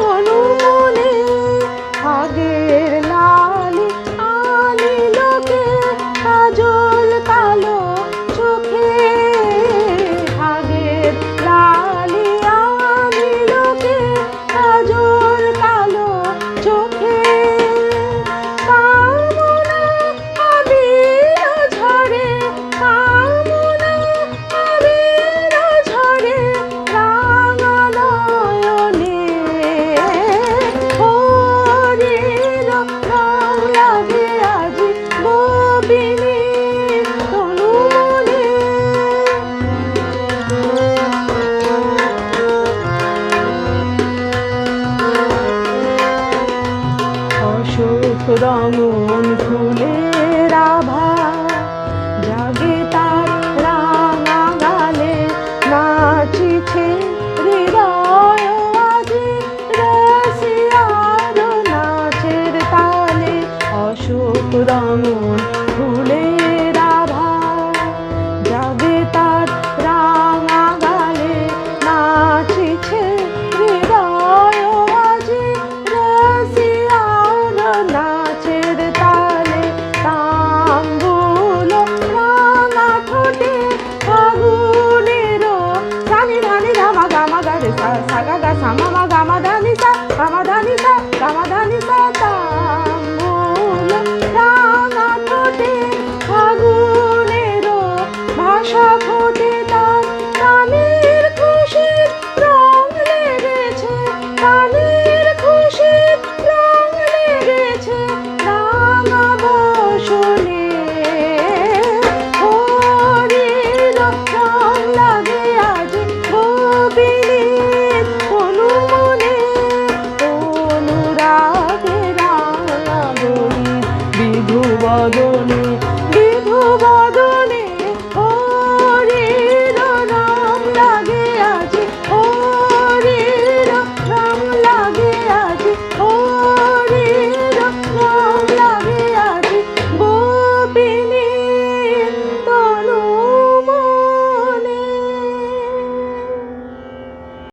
তনু মনে আগের লালি আনিলোকে কাজল কালো চোখে আগের লালি আনিলোকে কাজল কালো চোখে কামনা আবির ঝরে কামনা আবির ঝরে রাঙা নয়নে হরির রং লাগে আজি গোপিনী তনু মনে অশোক রঙ